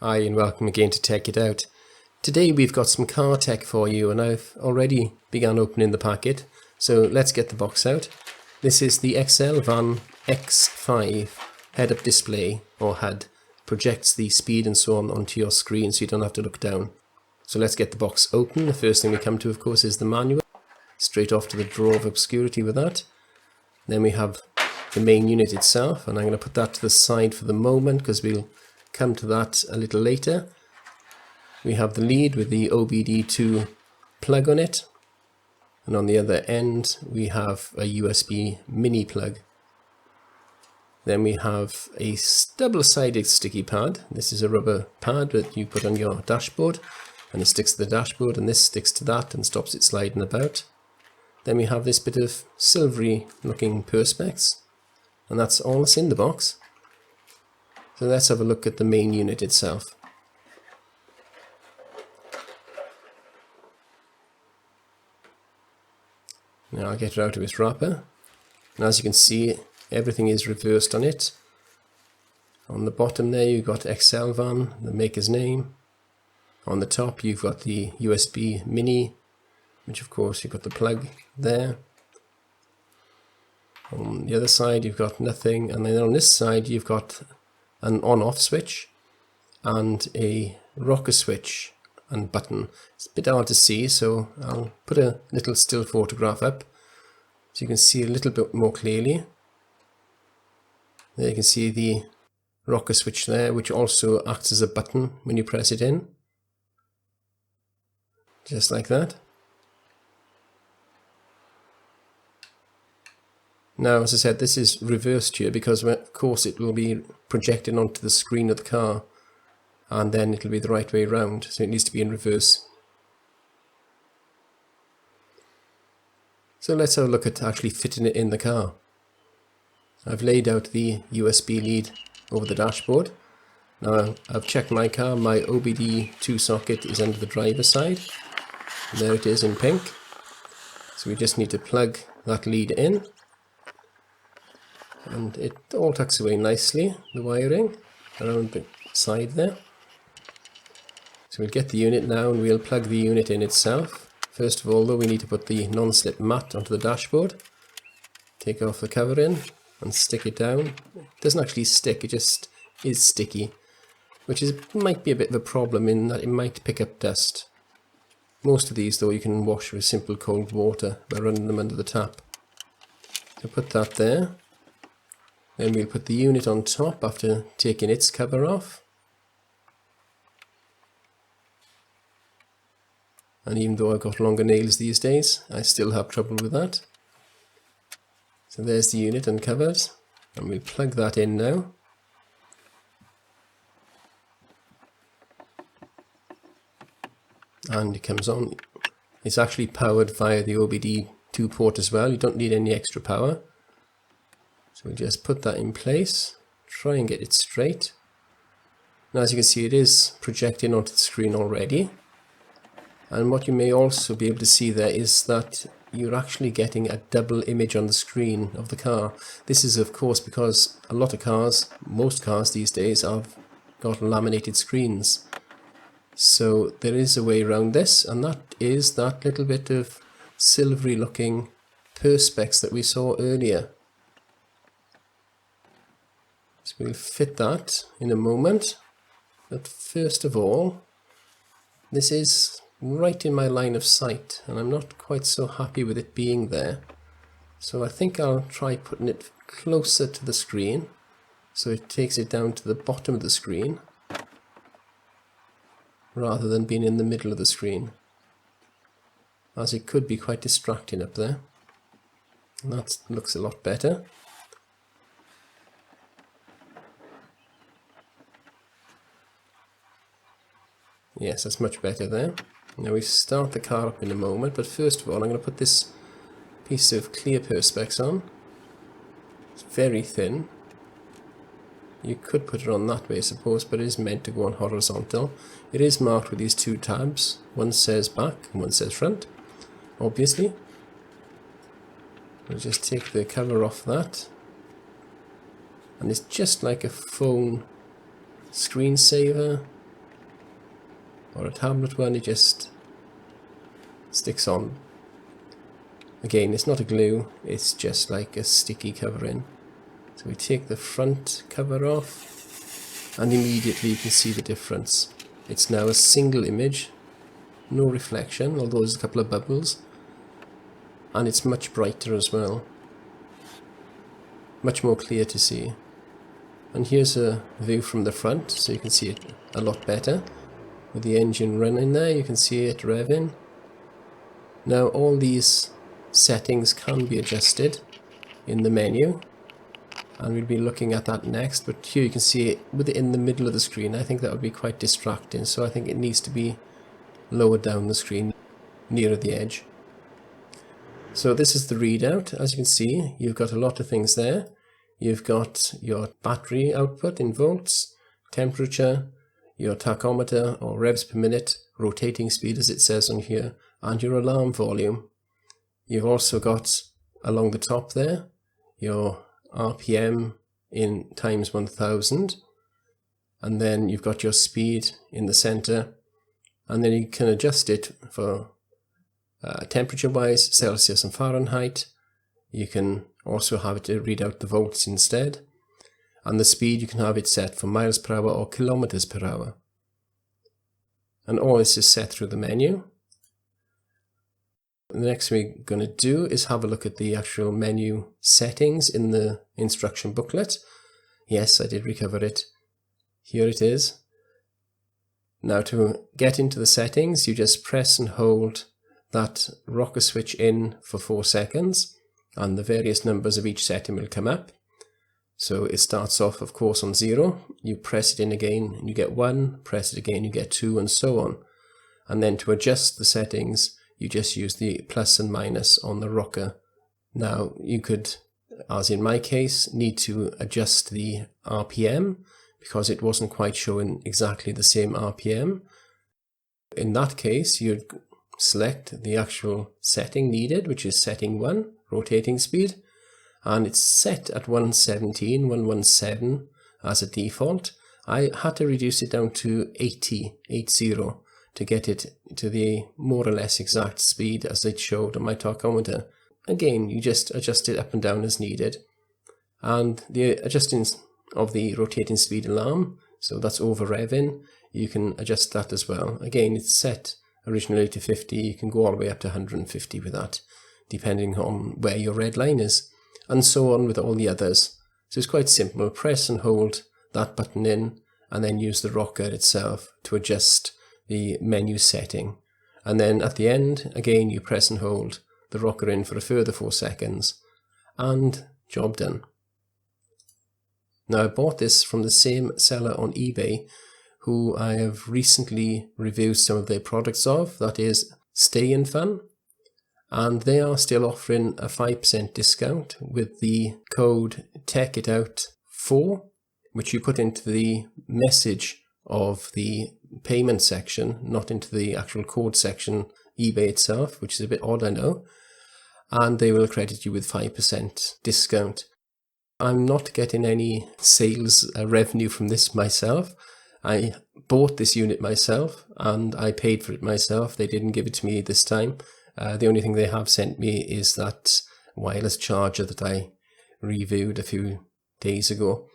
Hi and welcome again to Tech It Out. Today we've got some car tech for you and I've already begun opening the packet, so let's get the box out. This is the Excelvan X5 head-up display or HUD. Projects the speed and so on onto your screen so you don't have to look down. So let's get the box open. The first thing we come to, of course, is the manual. Straight off to the drawer of obscurity with that. Then we have the main unit itself, and I'm going to put that to the side for the moment because we'll come to that a little later. We have the lead with the OBD2 plug on it, and on the other end we have a USB mini plug. Then we have a double-sided sticky pad. This is a rubber pad that you put on your dashboard and it sticks to the dashboard, and this sticks to that and stops it sliding about. Then we have this bit of silvery looking perspex, and that's all that's in the box. So let's have a look at the main unit itself. Now I'll get it out of its wrapper. And as you can see, everything is reversed on it. On the bottom there you've got Excelvan, the maker's name. On the top you've got the USB mini, which of course you've got the plug there. On the other side you've got nothing, and then on this side you've got an on-off switch and a rocker switch and button. It's a bit hard to see, so I'll put a little still photograph up so you can see a little bit more clearly. There you can see the rocker switch there, which also acts as a button when you press it in. Just like that. Now, as I said, this is reversed here because of course it will be projected onto the screen of the car, and then it'll be the right way around, so it needs to be in reverse. So let's have a look at actually fitting it in the car. I've laid out the USB lead over the dashboard. Now I've checked my car, my OBD2 socket is under the driver's side. There it is in pink. So we just need to plug that lead in. And it all tucks away nicely, the wiring around the side there. So we'll get the unit now and we'll plug the unit in itself. First of all though, we need to put the non-slip mat onto the dashboard. Take off the covering and stick it down. It doesn't actually stick, it just is sticky, which might be a bit of a problem in that it might pick up dust. Most of these though you can wash with simple cold water by running them under the tap. So put that there. Then we'll put the unit on top after taking its cover off. And even though I've got longer nails these days, I still have trouble with that. So there's the unit uncovered, and we'll plug that in now. And it comes on. It's actually powered via the OBD2 port as well. You don't need any extra power. So we'll just put that in place, try and get it straight. Now as you can see, it is projecting onto the screen already. And what you may also be able to see there is that you're actually getting a double image on the screen of the car. This is of course because a lot of cars, most cars these days, have got laminated screens. So there is a way around this, and that is that little bit of silvery looking perspex that we saw earlier. So we'll fit that in a moment, but first of all, this is right in my line of sight and I'm not quite so happy with it being there. So I think I'll try putting it closer to the screen so it takes it down to the bottom of the screen rather than being in the middle of the screen, as it could be quite distracting up there. And that looks a lot better. Yes, that's much better there. Now we start the car up in a moment, but first of all I'm going to put this piece of clear perspex on. It's very thin. You could put it on that way I suppose, but it is meant to go on horizontal. It is marked with these two tabs. One says back and one says front, obviously. We'll just take the cover off that. And it's just like a phone screensaver or a tablet one, it just sticks on. Again, it's not a glue, it's just like a sticky covering. So we take the front cover off, and immediately you can see the difference. It's now a single image, no reflection, although there's a couple of bubbles, and it's much brighter as well, much more clear to see. And here's a view from the front, so you can see it a lot better. With the engine running there, you can see it revving. Now all these settings can be adjusted in the menu, and we'll be looking at that next, but here you can see it within the middle of the screen. I think that would be quite distracting, so I think it needs to be lower down the screen, nearer the edge. So this is the readout. As you can see, you've got a lot of things there. You've got your battery output in volts, temperature, your tachometer or revs per minute, rotating speed as it says on here, and your alarm volume. You've also got along the top there your RPM in times 1000, and then you've got your speed in the center, and then you can adjust it for temperature wise, Celsius and Fahrenheit. You can also have it to read out the volts instead, and the speed you can have it set for miles per hour or kilometers per hour. And all this is set through the menu. The next thing we're going to do is have a look at the actual menu settings in the instruction booklet. Yes, I did recover it. Here it is. Now to get into the settings, you just press and hold that rocker switch in for 4 seconds, and the various numbers of each setting will come up. So it starts off, of course, on 0. You press it in again and you get 1, press it again, you get 2, and so on. And then to adjust the settings, you just use the plus and minus on the rocker. Now you could, as in my case, need to adjust the RPM because it wasn't quite showing exactly the same RPM. In that case, you'd select the actual setting needed, which is setting 1, rotating speed, and it's set at 117 as a default. I had to reduce it down to 80 to get it to the more or less exact speed as it showed on my tachometer. Again, you just adjust it up and down as needed. And the adjusting of the rotating speed alarm, so that's over revving, you can adjust that as well. Again, it's set originally to 50, you can go all the way up to 150 with that, depending on where your red line is, and so on with all the others. So it's quite simple. Press and hold that button in, and then use the rocker itself to adjust the menu setting. And then at the end, again, you press and hold the rocker in for a further 4 seconds, and job done. Now I bought this from the same seller on eBay who I have recently reviewed some of their products of, that is Excelvan, and they are still offering a 5% discount with the code TechItOut4, which you put into the message of the payment section, not into the actual code section, eBay itself, which is a bit odd, I know, and they will credit you with 5% discount. I'm not getting any sales revenue from this myself. I bought this unit myself and I paid for it myself. They didn't give it to me this time. The only thing they have sent me is that wireless charger that I reviewed a few days ago.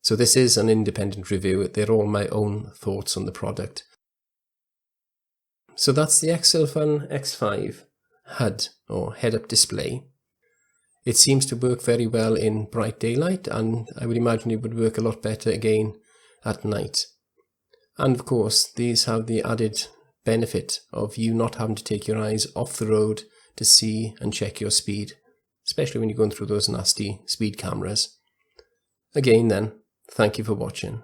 So this is an independent review. They're all my own thoughts on the product. So that's the Excelvan X5 HUD, or head-up display. It seems to work very well in bright daylight, and I would imagine it would work a lot better again at night. And of course, these have the added benefit of you not having to take your eyes off the road to see and check your speed, especially when you're going through those nasty speed cameras. Again then, thank you for watching.